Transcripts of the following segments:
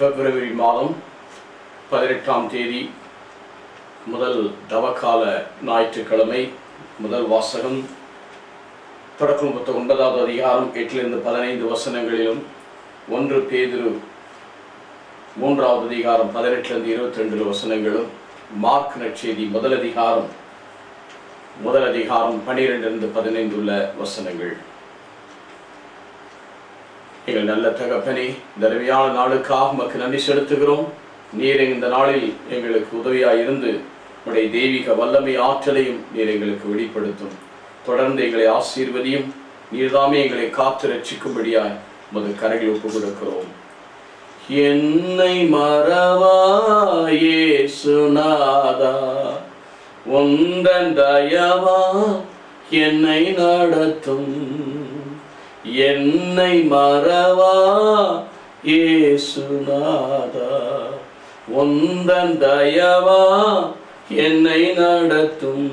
பிப்ரவரி மாதம் 18ஆம் தேதி முதல் தவக்கால ஞாயிற்றுக்கிழமை. முதல் வாசகம் தொடக்கம் 9வது அதிகாரம் 8லிருந்து 15 வசனங்களிலும், 1 பேதுரு 3வது அதிகாரம் 18லிருந்து 22 வசனங்களும், மார்க் நற்செய்தி முதல் அதிகாரம் 12லிருந்து 15 உள்ள வசனங்கள். எங்கள் நல்ல தகப்பனே, இந்த அருமையான நாளுக்காக உமக்கு நன்றி செலுத்துகிறோம். நீர் இந்த நாளில் எங்களுக்கு உதவியாயிருந்து உடைய தெய்வீக வல்லமை ஆற்றலையும் நீர் எங்களுக்கு வெளிப்படுத்தும். தொடர்ந்து எங்களை ஆசீர்வதியும். நீர்தாமே எங்களை காத்து ரட்சிக்கும்படியாய் உமது கரையில் ஒப்புக் கொடுக்கிறோம். என்னை மறவாய் இயேசுநாதா, உந்தன் தயவா என்னை நடத்தும். என்னை மறவா இயேசுநாதா, உந்தன் தயவா என்னை நடத்தும்.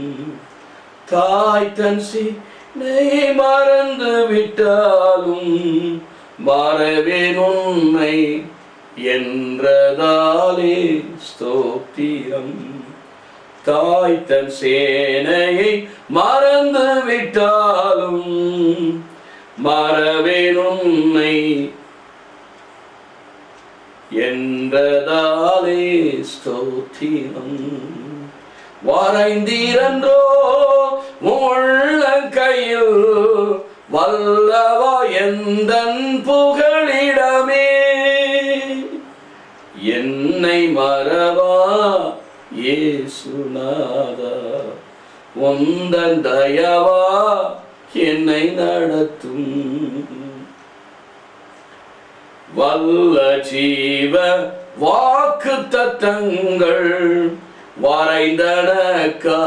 தாய் தன் சீனை மறந்து விட்டாலும் மறவேன் உன்னை என்றதாலே ஸ்தோத்திரம். தாய் தன் சேனையை மறந்து விட்டாலும் மறவேன் உன்னை என்றதாலே ஸ்தோத்திரம். வரைந்தீரன்றோ உள்ளங்கையில் வல்லவா எந்தன் புகழிடமே. என்னை மறவா இயேசுநாதா, உந்தன் தயவா என்னை நடத்தும். வல்ல ஜீவ வாக்கு தத்தங்கள் வரைந்தனக்கா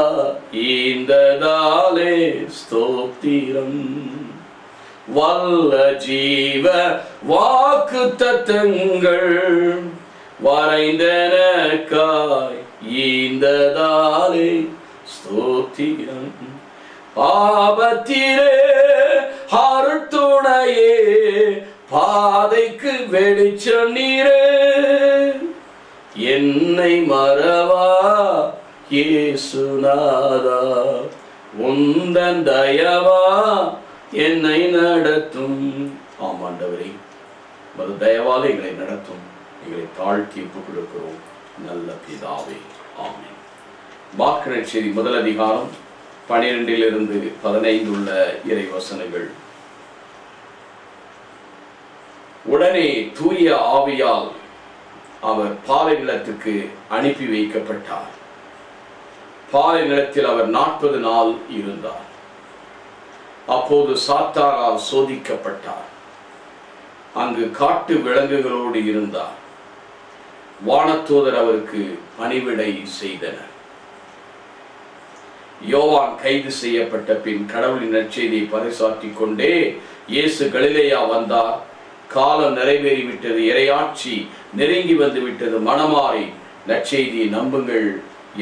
ஈந்ததாலே ஸ்தோத்திரம். வல்ல ஜீவ வாக்கு தத்தங்கள் வரைந்தனக்காய் ஈந்ததாலே ஸ்தோத்திரம். ஆபத்திலே அருட்துணையே, பாதைக்கு வெளிச்சம் நீரே. என்னை மறவா இயேசுநாதா, உந்தன் தயவா என்னை நடத்தும். ஆமாண்டவரே, மது தயவால் எங்களை நடத்தும். எங்களை தாழ்த்தி ஒப்புக் கொடுக்கிறோம் நல்ல பிதாவே, ஆமென். மார்க் நற்செய்தி முதல் அதிகாரம் 12லிருந்து 15 உள்ள இறை வசனங்கள். உடனே தூய ஆவியால் அவர் பாலை நிலத்துக்கு அனுப்பி வைக்கப்பட்டார். பாலை நிலத்தில் அவர் 40 நாள் இருந்தார். அப்போது சாத்தானால் சோதிக்கப்பட்டார். அங்கு காட்டு விலங்குகளோடு இருந்தார். வானதூதர் அவருக்கு பணிவிடை செய்தனர். யோவான் கைது செய்யப்பட்ட பின் கடவுளின் நற்செய்தியை பறைசாற்றிக் கொண்டே இயேசு கலிலேயா வந்தார். காலம் நிறைவேறிவிட்டது, இறையாட்சி நெருங்கி வந்து விட்டது, மனமாறி நற்செய்தியை நம்புங்கள்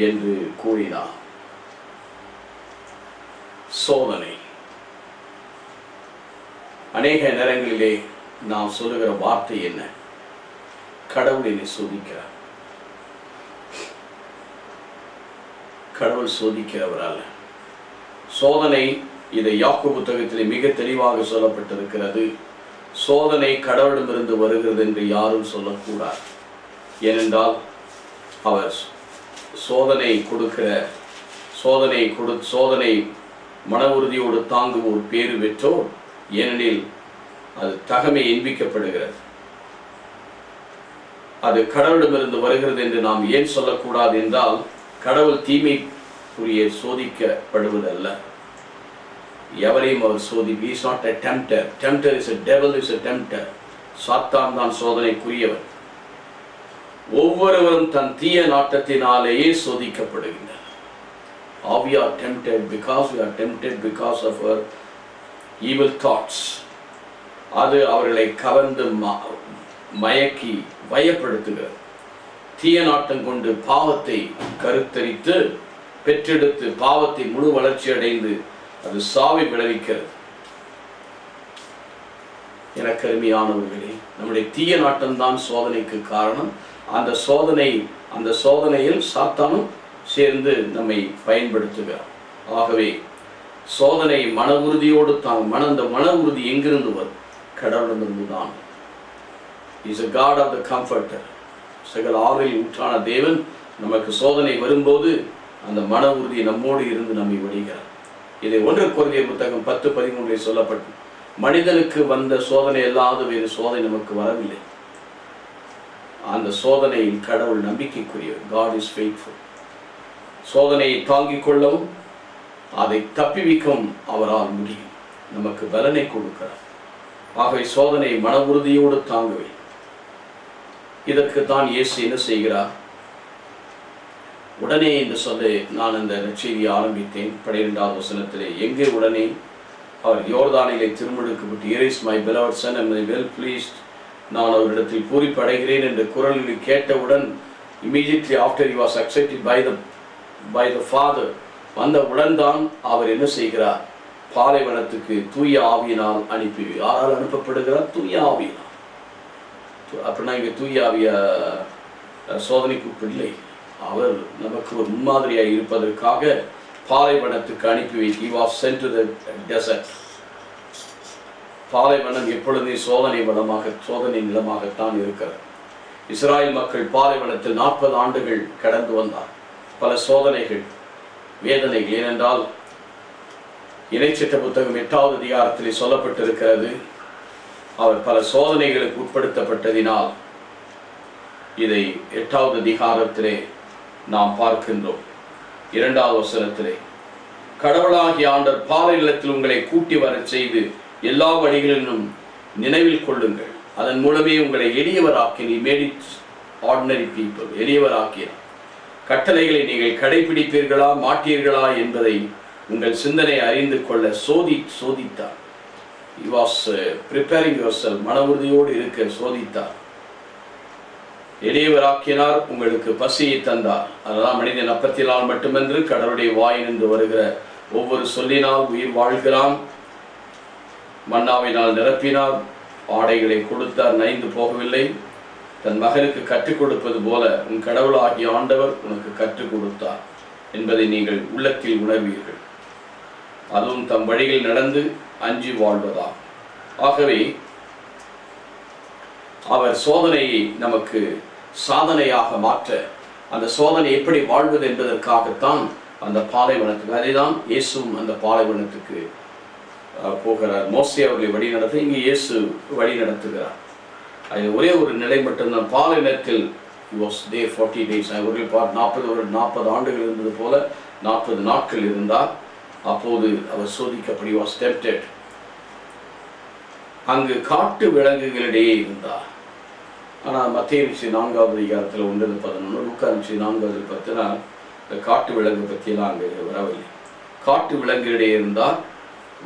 என்று கூறினார். சோதனை. அநேக நேரங்களிலே நாம் சொல்லுகிற வார்த்தை என்ன? கடவுள் என்னை சோதிக்கிறார். கடவுள் சோதிக்கிறவர் அல்ல. சோதனை, இதை யாக்கோபு புத்தகத்திலே மிக தெளிவாக சொல்லப்பட்டிருக்கிறது. சோதனை கடவுளிடமிருந்து வருகிறது என்று யாரும் சொல்லக்கூடாது. ஏனென்றால் அவர் சோதனை மன உறுதியோடு தாங்குவோர் பேறு பெற்றோர், ஏனெனில் அது தகமை என்பிக்கப்படுகிறது. அது கடவுளிடமிருந்து வருகிறது என்று நாம் ஏன் சொல்லக்கூடாது என்றால், கடவுள் தீமைக்குரிய சோதிக்கப்படுவதல்ல. எவரையும் அவர் சோதிப்பு. He is not a tempter. Tempter is a devil, is a tempter. சாத்தான் தான் சோதனைக்குரியவர். ஒவ்வொருவரும் தன் தீய நாட்டத்தினாலேயே சோதிக்கப்படுகின்றனர். We are tempted because we are tempted because of our evil thoughts. அது அவர்களை கவர்ந்து மயக்கி பயப்படுத்துகிறது. தீய நாட்டம் கொண்டு பாவத்தை கருத்தரித்து பெற்றெடுத்து பாவத்தை முழு வளர்ச்சி அடைந்து அது சாவை விளைவிக்கிறது. எனக்கு அருமையானவர்களே, நம்முடைய தீய நாட்டம்தான் சோதனைக்கு காரணம். அந்த சோதனையில் சாத்தானும் சேர்ந்து நம்மை பயன்படுத்துகிறார். ஆகவே சோதனை மன உறுதியோடு அந்த மன உறுதி எங்கிருந்து வரும்? கடவுளிலிருந்து தான். Is a God of the comforter. சகல ஆறில் ஊற்றான தேவன் நமக்கு சோதனை வரும்போது அந்த மன உறுதி நம்மோடு இருந்து நம்மை வடிகிறார். இதை 1 கொரிந்தியர் புத்தகம் 10:13 சொல்லப்பட்டு, மனிதனுக்கு வந்த சோதனை அல்லாத வேறு சோதனை நமக்கு வரவில்லை. அந்த சோதனையில் கடவுள் நம்பிக்கைக்குரியவர். God is faithful. சோதனையை தாங்கிக் கொள்ளவும் அதை தப்பிவிக்கவும் அவரால் முடியும். நமக்கு பலனை கொடுக்கிறார். ஆகவே சோதனை மன உறுதியோடு தாங்கவே. இதற்கு தான் இயேசு என்ன செய்கிறார்? உடனே என்று சொல்லி நான் அந்த நற்செய்தியை ஆரம்பித்தேன். 12வது வசனத்திலே, எங்கே உடனே? அவர் யோர்தானிலே திருமுழுக்கப்பட்டு, Here is my beloved son, I am well pleased. நான் அவரிடத்தில் பூரிப்படைகிறேன் என்ற குரலில் கேட்டவுடன், immediately after he was accepted by the father, வந்தவுடன் தான் அவர் என்ன செய்கிறார்? பாலைவனத்துக்கு தூய ஆவியினால் அனுப்பி. யாரால் அனுப்பப்படுகிறார்? தூய ஆவியினால். அப்படின்னா இங்கே தூய ஆவிய சோதனைக்கு பிள்ளை. அவர் நமக்கு ஒரு முன்மாதிரியாக இருப்பதற்காக பாலைவனத்துக்கு அனுப்பி வைத்து, he was sent to the desert. பாலைவனம் எப்பொழுதுமே சோதனை நிலமாகத்தான் இருக்கிறது. இஸ்ராயல் மக்கள் பாலைவனத்தில் 40 ஆண்டுகள் கடந்து வந்தார். பல சோதனைகள், வேதனைகள். ஏனென்றால் இணைச்சட்ட புத்தகம் 8வது அதிகாரத்தில் சொல்லப்பட்டிருக்கிறது, அவர் பல சோதனைகளுக்கு உட்படுத்தப்பட்டதினால் இதை 8வது அதிகாரத்திலே நாம் பார்க்கின்றோம். 2வது வசனத்திலே, கடவுளாகிய ஆண்டவர் பாலை நிலத்தில் உங்களை கூட்டி வரச் செய்து எல்லா வழிகளிலும் நினைவில் கொள்ளுங்கள், அதன் மூலமே உங்களை எளியவராக்கினார். He made it ordinary people, எளியவராக்கினார். கட்டளைகளை நீங்கள் கடைபிடிப்பீர்களா மாட்டீர்களா என்பதை உங்கள் சிந்தனை அறிந்து கொள்ள சோதித்தார். He was preparing yourself, மன உறுதியோடு இருக்க சோதித்தார். எளியவராக்கினார், உங்களுக்கு பசியை தந்தார். அதனால் மனிதன் அப்பத்தினால் மட்டுமென்று கடவுளுடைய வாயினின்று வருகிற ஒவ்வொரு சொல்லினால் உயிர் வாழ்கிறான். மன்னாவினால் நிரப்பினார், ஆடைகளை கொடுத்தார், நைந்து போகவில்லை. தன் மகனுக்கு கற்றுக் கொடுப்பது போல உன் கடவுளாகிய ஆண்டவர் உனக்கு கற்றுக் கொடுத்தார் என்பதை நீங்கள் உள்ளத்தில் உணர்வீர்கள். அதுவும் தம் வழியில் நடந்து அஞ்சி வாழ்வதா. ஆகவே அவர் சோதனையை நமக்கு சாதனையாக மாற்ற, அந்த சோதனை எப்படி வாழ்வது என்பதற்காகத்தான் அந்த பாலைவனத்துக்கு, அதைதான் இயேசுவும் அந்த பாலைவனத்துக்கு போகிறார். மோசே அவர்களை வழி நடத்த இங்கே இயேசு வழி நடத்துகிறார். அது ஒரே ஒரு நிலை மட்டும்தான். பாலைவனத்தில் was there 40 days. அவர்கள் 40 ஆண்டுகள் இருந்தது போல 40 நாட்கள் இருந்தார். அப்போது அவர் சோதிக்கப்படி was tempted. அங்கு காட்டு விலங்குகளிடையே இருந்தார். ஆனால் மத்தேயு 4வது அதிகாரத்தில் 1:11, லூக்கா 4:10 இந்த காட்டு விலங்கு பற்றியெல்லாம் அங்கே வரவில்லை. காட்டு விலங்குகளிடையே இருந்தால்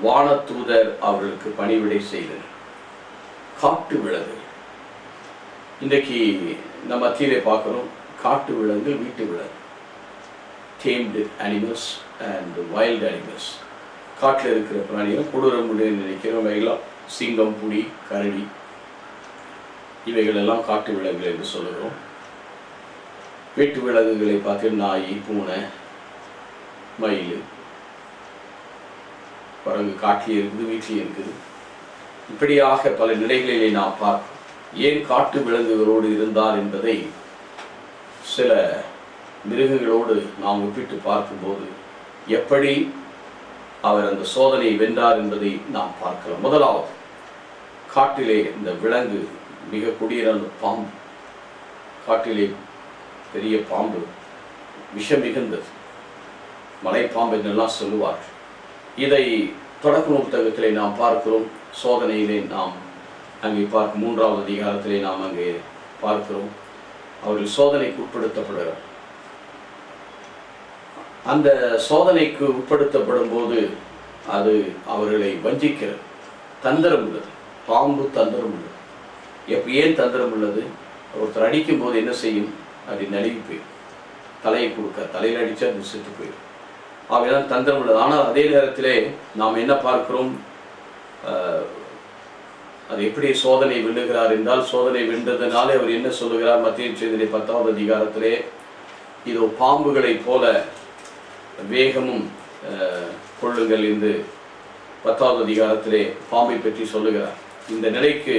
வானதூதர் அவர்களுக்கு பணிவிடை செய்தனர். காட்டு விலங்கு இன்றைக்கு நம்ம மத்தியிலே பார்க்குறோம். காட்டு விலங்கு, வீட்டு விலங்கு, டேம்டு அனிமல்ஸ் அண்ட் வைல்டு அனிமல்ஸ். காட்டில் இருக்கிற பிராணிகள், கொடூர முடியும் நினைக்கிறோம், இவைகளாம் சிங்கம், புலி, கரடி, இவைகளெல்லாம் காட்டு விலங்குகள் என்று சொல்லுகிறோம். வீட்டு விலங்குகளை பார்த்து நாய், பூனை, மயில், குரங்கு காட்டிலே இருக்குது, வீட்டிலே இருக்குது. இப்படியாக பல நிலைகளிலே நாம் பார்க்கிறோம். ஏன் காட்டு விலங்குகளோடு இருந்தார் என்பதை சில மிருகங்களோடு நாம் ஒப்பிட்டு பார்க்கும்போது எப்படி அவர் அந்த சோதனையை வென்றார் என்பதை நாம் பார்க்கலாம். முதலாவது, காட்டிலே இந்த விலங்கு மிக கொடியரான பாம்பு. காட்டிலே பெரிய பாம்பு, விஷம் மிகுந்தது, மலைப்பாம்பு என்றெல்லாம் சொல்லுவார். இதை தொடக்க புத்தகத்திலே நாம் பார்க்கிறோம். சோதனையிலே நாம் அங்கே பார்க்கும் 3வது அதிகாரத்திலே நாம் அங்கே பார்க்கிறோம். அவர்கள் சோதனைக்கு உட்படுத்தப்படுகிறார். அந்த சோதனைக்கு உட்படுத்தப்படும் போது அது அவர்களை வஞ்சிக்கிறது. தந்திரம் உள்ளது, பாம்பு தந்திரம் உள்ளது. ஏன் தந்திரம் உள்ளது? ஒருத்தர் அடிக்கும் போது என்ன செய்யும்? அது நழுவி போயிடும். தலையை கொடுக்க, தலையில் அடித்தா அது செத்து போயிடும். அவைதான் தந்திரம் உள்ளது. ஆனால் அதே நேரத்திலே நாம் என்ன பார்க்கிறோம்? அது எப்படி சோதனை வெல்லுகிறார் என்றால், சோதனை வென்றதுனாலே அவர் என்ன சொல்லுகிறார்? மத்திய செய்தியிலே 10வது அதிகாரத்திலே, இதோ பாம்புகளைப் போல வேகமும் கொள்ளுங்கள் என்று 10வது அதிகாரத்திலே பாம்பை பற்றி சொல்லுகிறார். இந்த நிலைக்கு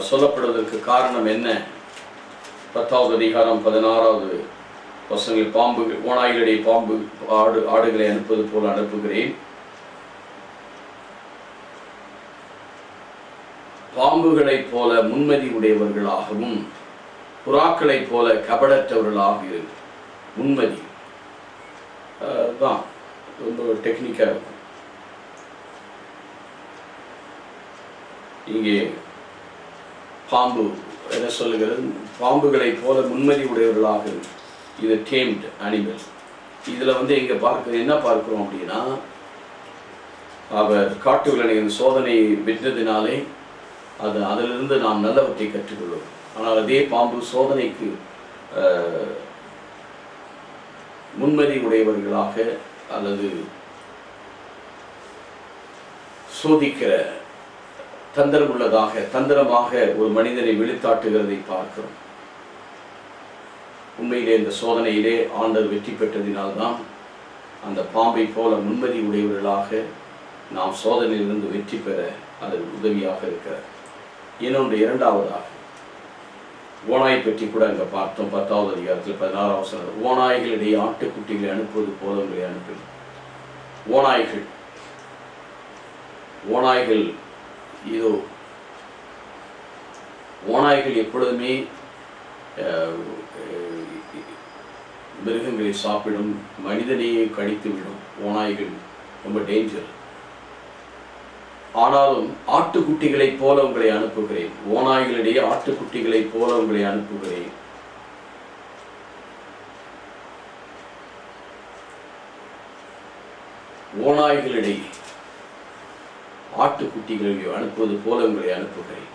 சொல்லப்படுவதற்கு காரணம் என்ன? 10வது அதிகாரம் 16வது வசனங்களில், பாம்பு ஓநாய்களிடையே பாம்பு ஆடுகளை அனுப்புவது போல அனுப்புகிறேன், பாம்புகளைப் போல முன்மதி உடையவர்களாகவும் புறாக்களைப் போல கபடற்றவர்களாக இருக்கு. முன்மதி தான் ரொம்ப டெக்னிக்காக இருக்கும். இங்கே பாம்பு என்ன சொல்லுகிறது? பாம்புகளைப் போல முன்மதி உடையவர்களாக இருக்கு. இது டேம்ட் அனிமல். இதில் எங்கே என்ன பார்க்கிறோம் அப்படின்னா, அவர் காட்டு விலங்கின் சோதனை வென்றதினாலே அதிலிருந்து நாம் நல்லவற்றை கற்றுக்கொள்வோம். ஆனால் அதே பாம்பு சோதனைக்கு முன்மதி உடையவர்களாக அல்லது சோதிக்கிற தந்திரமாக ஒரு மனிதனை வெளிக்காட்டுகிறதை பார்க்கிறோம். உண்மையிலே இந்த சோதனையிலே ஆண்டவர் வெற்றி பெற்றதினால்தான் அந்த பாம்பை போல முன்மதி உடையவர்களாக நாம் சோதனையிலிருந்து வெற்றி பெற அது உதவியாக இருக்கிறார். இன்னொன்று, இரண்டாவதாக ஓநாய் பற்றி கூட அங்கே பார்த்தோம். 10வது அதிகாரத்தில் 16வது வசனம், ஓநாய்களிடையே ஆட்டுக்குட்டிகளை அனுப்புவது போல உங்களை அனுப்பி. ஓநாய்கள் இதோ ஓநாய்கள் எப்பொழுதுமே மிருகங்களை சாப்பிடும், மனிதனையே கடித்து விடும். ஓநாய்கள் ரொம்ப டேஞ்சர். ஆனாலும் ஆட்டுக்குட்டிகளைப் போல உங்களை அனுப்புகிறேன். ஓநாய்களிடையே ஆட்டுக்குட்டிகளைப் போல உங்களை அனுப்புகிறேன். ஓநாய்களிடையே ஆட்டுக்குட்டிகளை அனுப்புவது போல உங்களை அனுப்புகிறேன்.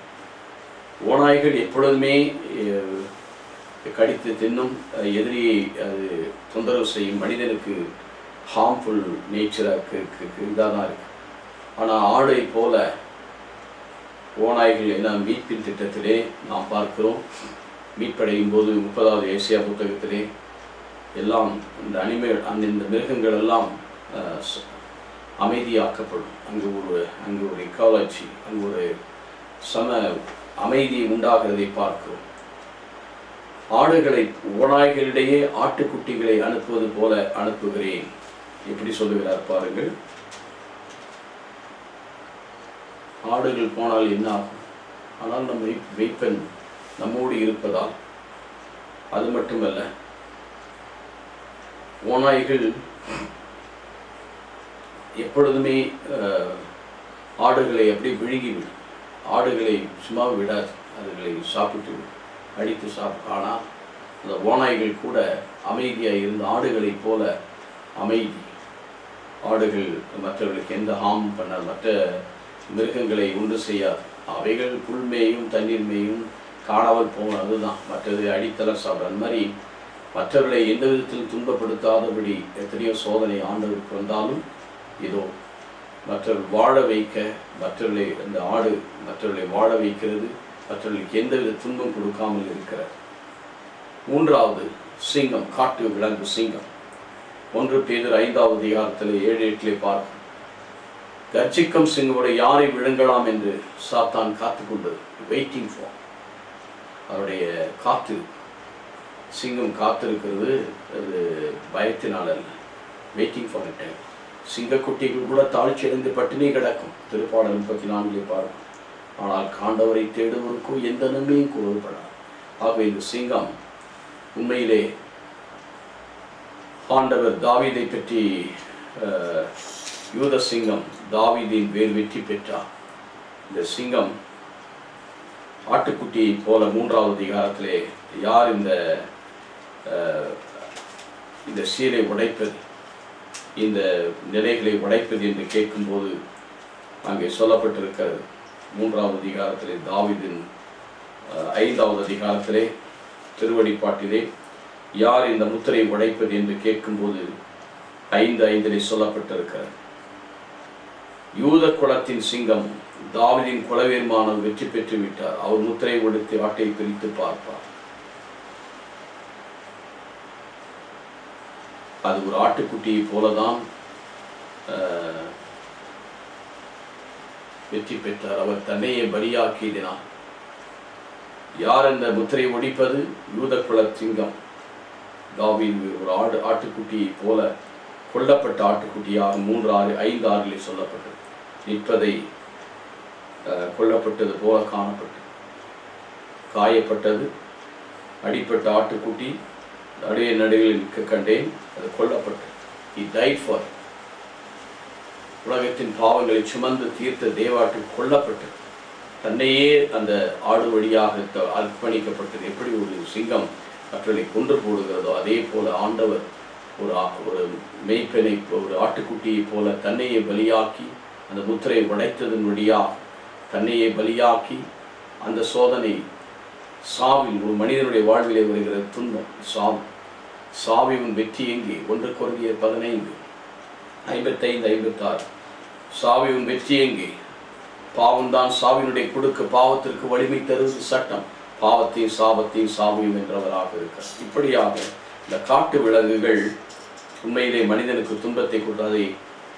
ஓநாய்கள் எப்பொழுதுமே கடித்து தின்னும், எதிரியை அது தொந்தரவு செய்யும், மனிதனுக்கு ஹார்ம்ஃபுல் நேச்சராக இதாக தான் இருக்கு. ஆனால் ஆடை போல ஓநாய்கள் எல்லாம் மீட்பின் திட்டத்திலே நாம் பார்க்கிறோம். மீட்படையும் போது 30வது ஏசியா புத்தகத்திலே எல்லாம் இந்த மிருகங்கள் எல்லாம் அமைதியாக்கப்படும். அங்கு ஒரு எக்காலஜி, அங்கு ஒரு அமைதி உண்டாகிறதை பார்க்கிறோம். ஓநாய்களிடையே ஆட்டுக்குட்டிகளை அனுப்புவது போல அனுப்புகிறேன். எப்படி சொல்லுகிறார் பாருங்கள். ஆடுகள் போனால் என்ன ஆகும்? ஆனால் நம்ம மெய்ப்பெண் நம்மோடு இருப்பதால், அது மட்டுமல்ல, ஓநாய்கள் எப்பொழுதுமே ஆடுகளை அப்படி விழுங்கிவிடும். ஆடுகளை சும்மா விடாது, அதுகளை சாப்பிட்டு அடித்து ஆனால் அந்த ஓநாய்கள் கூட அமைதியாக இருந்து ஆடுகளைப் போல அமைதி. ஆடுகள் மற்றவர்களுக்கு எந்த ஹார்ம் பண்ணால், மற்ற மிருகங்களை உண்டு செய்யாது. அவைகள் புல்மேயும் தண்ணீர் மேயும் காணாமல் போகும், அதுதான். மற்றது அடித்தளம் சாப்பிடும். அந்த மாதிரி மற்றவர்களை எந்த விதத்தில் துன்பப்படுத்தாதபடி எத்தனையோ சோதனை ஆண்டவருக்கு வந்தாலும் இதோ மற்றவர்கள் வாழ வைக்க, அந்த ஆடு மற்றவர்களை வாழ வைக்கிறது, மற்றவர்களுக்கு எந்தவித துன்பம் கொடுக்காமல் இருக்கிறார். மூன்றாவது, சிங்கம், காட்டு விலங்கு சிங்கம். 1 பேதுரு 5வது அதிகாரத்தில் 7-8 பார்க்கும். கர்ஜிக்கும் சிங்கமோட யாரை விழுங்கலாம் என்று சாத்தான் காத்து கொண்டது. வெயிட்டிங் ஃபார், அவருடைய சிங்கம் காத்திருக்கிறது. அது பயத்தினால் அல்ல, வெயிட்டிங் ஃபார் இட் டைம். சிங்கக்குட்டிகள் கூட தாழ்ச்சியடைந்து பட்டினி கிடக்கும். திருப்பாடல் 34 பார்க்கும். ஆனால் காண்டவரை தேடுவதற்கும் எந்த நன்மையும் கூறப்படாது. ஆகவே இந்த சிங்கம் உண்மையிலே ஆண்டவர் தாவீதை பற்றி, யூத சிங்கம் தாவீதின் வேர் வெற்றி பெற்றார். இந்த சிங்கம் ஆட்டுக்குட்டியை போல 3வது அதிகாரத்திலே யார் இந்த சீலை உடைப்பது, இந்த நிலைகளை உடைப்பது என்று கேட்கும்போது அங்கே சொல்லப்பட்டிருக்கிறது. 3வது அதிகாரத்திலே தாவீதின் 5வது அதிகாரத்திலே திருவடிப்பாட்டிலே யார் இந்த முத்திரை உடைப்பது என்று கேட்கும்போது 5:5 சொல்லப்பட்டிருக்கிறது. யூத குலத்தின் சிங்கம் தாவீதின் குலவீரமானவர் வெற்றி பெற்று விட்டார். அவர் முத்திரை கொடுத்து ஆட்டை பிரித்து பார்ப்பார். அது ஒரு ஆட்டுக்குட்டியை போலதான் வெற்றி பெற்றார். அவர் தன்னையே பலியாக்கினார். யார் அந்த முத்திரை ஒடிப்பது? யூத குல சிங்கம் தாவீது ஒரு ஆட்டுக்குட்டியை போல கொல்லப்பட்ட ஆட்டுக்குட்டியாக 3:5-6 சொல்லப்பட்டது. நிற்பதை கொல்லப்பட்டது போல காணப்பட்டது. காயப்பட்டது அடிப்பட்ட ஆட்டுக்குட்டி நடுவே நடுவில் நிற்க கண்டேன். அது கொல்லப்பட்டது. He died for உலகத்தின் பாவங்களை சுமந்து தீர்த்த தேவாட்டு கொல்லப்பட்டது. தன்னையே அந்த ஆடு வழியாக அர்ப்பணிக்கப்பட்டது. எப்படி ஒரு சிங்கம் மற்றவர்களை கொன்று போடுகிறதோ அதே போல ஆண்டவர் ஒரு மெய்ப்பெண்ணை ஒரு ஆட்டுக்குட்டியை போல தன்னையே பலியாக்கி அந்த முத்திரை உடைத்ததன் வழியாக தன்னையே பலியாக்கி அந்த சோதனை சாவில் ஒரு மனிதனுடைய வாழ்விலே வருகிற துன்பம் சாவின் வெற்றி எங்கே? 1 கொரிந்தியர் 15:55-56 சாவின் வெற்றி எங்கே? பாவம்தான் சாவினுடைய கொடுக்க பாவத்திற்கு வலிமை தருவது சட்டம். பாவத்தையும் சாபத்தையும் சாவியும் என்றவராக இருக்கிறார். இப்படியாக இந்த காட்டு விலங்குகள் உண்மையிலே மனிதனுக்கு துன்பத்தை கொடுத்ததை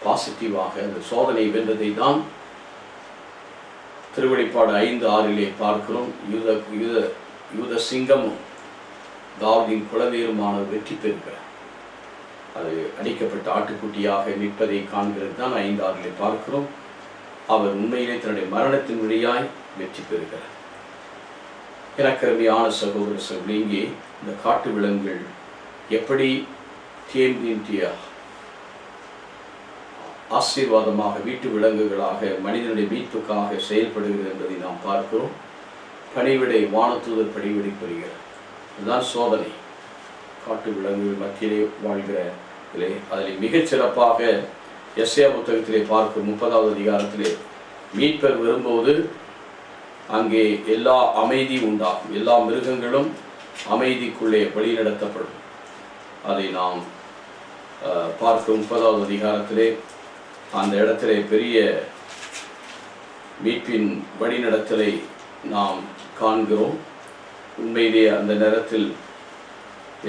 பாசிட்டிவாக அந்த சோதனை வென்றதை தான் திருவெளிப்பாடு 5:6 பார்க்கிறோம். யூத சிங்கமும் தாவீதின் குலவீரமானவர் வெற்றி பெறுகிறார். அது அடிக்கப்பட்ட ஆட்டுக்குட்டியாக நிற்பதை காண்கிறது தான் 5:6 பார்க்கிறோம். அவர் உண்மையிலே தன்னுடைய மரணத்தின் வழியாய் வெற்றி பெறுகிறார். எனக்கருமையான சகோதர சகோதரி, இங்கே இந்த காட்டு விலங்குகள் எப்படி தேம்பிய ஆசீர்வாதமாக வீட்டு விலங்குகளாக மனிதனுடைய மீட்புக்காக செயல்படுகிறது என்பதை நாம் பார்க்கிறோம். பணிவிடை வானதூதர் பணிவிடை பெறுகிறார். இதுதான் சோதனை. காட்டு விலங்குகள் மத்தியிலே வாழ்கிற அதில் மிகச் சிறப்பாக எஸ்ஐயா புத்தகத்திலே பார்க்கும் 30வது அதிகாரத்திலே மீட்பர் வரும்போது அங்கே எல்லா அமைதி உண்டாகும். எல்லா மிருகங்களும் அமைதிக்குள்ளே வழி நடத்தப்படும். அதை நாம் பார்க்கும் 30வது அதிகாரத்திலே அந்த இடத்திலே பெரிய மீட்பின் வழிநடத்தலை நாம் காண்கிறோம். உண்மையிலே அந்த நேரத்தில்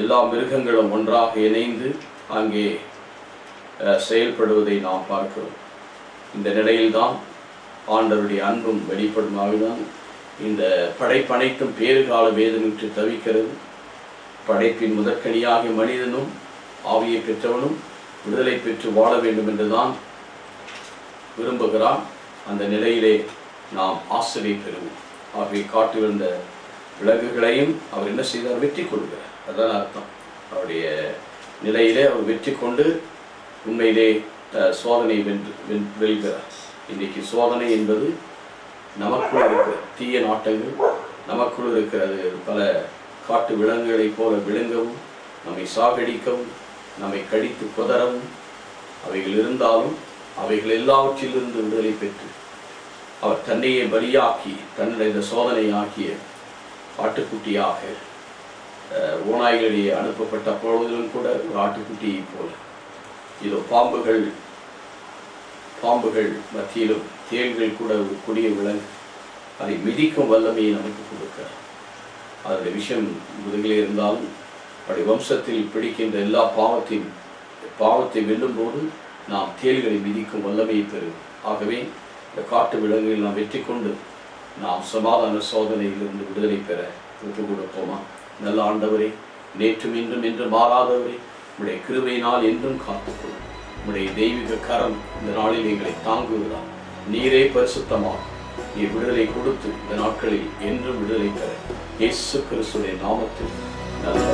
எல்லா மிருகங்களும் ஒன்றாக இணைந்து அங்கே செயல்படுவதை நாம் பார்க்கிறோம். இந்த நிலையில்தான் ஆண்டவருடைய அன்பும் வெளிப்படுமாகதான் இந்த படைப்பனைத்தும் பேறுகால வேதனையுற்று தவிக்கிறது. படைப்பின் முதற்கனியாகிய மனிதனும் ஆவியை பெற்றவனும் விடுதலை பெற்று வாழ வேண்டும் என்றுதான் விரும்புகிறான். அந்த நிலையிலே நாம் ஆசிரியை பெறுவோம். ஆகவே காட்டு விழுந்த விலங்குகளையும் அவர் என்ன செய்தார்? வெற்றி கொள்கிறார். அதான் அர்த்தம். அவருடைய நிலையிலே அவர் வெற்றி கொண்டு உண்மையிலே சோதனை வெல்கிறார். இன்றைக்கு சோதனை என்பது நமக்குள் இருக்கிற தீய நாட்டங்கள், நமக்குள் இருக்கிறது. பல காட்டு விலங்குகளைப் போல விழுங்கவும் நம்மை சாகடிக்கவும் நம்மை கடித்து குதறவும் அவைகள் இருந்தாலும் அவைகள் எல்லாவற்றிலிருந்து விடுதலை பெற்று அவர் தன்னையே பலியாக்கி தன்னுடைய இந்த சோதனை ஆக்கிய ஆட்டுக்குட்டியாக ஓநாய்களிடையே அனுப்பப்பட்ட பொழுதிலும் கூட ஒரு ஆட்டுக்குட்டியை போல இதோ பாம்புகள் மத்தியிலும் தேள்கள் கூட ஒரு கொடிய விலங்கு அதை மிதிக்கும் வல்லமையை நமக்கு கொடுக்கிறார். அதனுடைய விஷயம் முதுகிலே இருந்தாலும் அப்படி வம்சத்தில் பிடிக்கின்ற எல்லா பாவத்தை வெல்லும் போது நாம் தேள்களை மிதிக்கும் வல்லமையை பெறும். ஆகவே இந்த காட்டு விலங்குகள் நாம் வெற்றி கொண்டு நாம் சமாதான சோதனையிலிருந்து விடுதலை பெற ஒப்புக் கொடுப்போமா? நல்ல ஆண்டவரே, நேற்றும் இன்றும் என்று மாறாதவரே, உடைய கிருபையினால் என்றும் காத்துக்கொள்ளும். உடைய தெய்வீக கரம் இந்த நாளில் எங்களை தாங்குவதால் நீரே பரிசுத்தமாக நீர் விடுதலை கொடுத்து இந்த நாட்களில் என்றும் விடுதலை பெற இயேசு கிறிஸ்துவின் நாமத்தில் நல்ல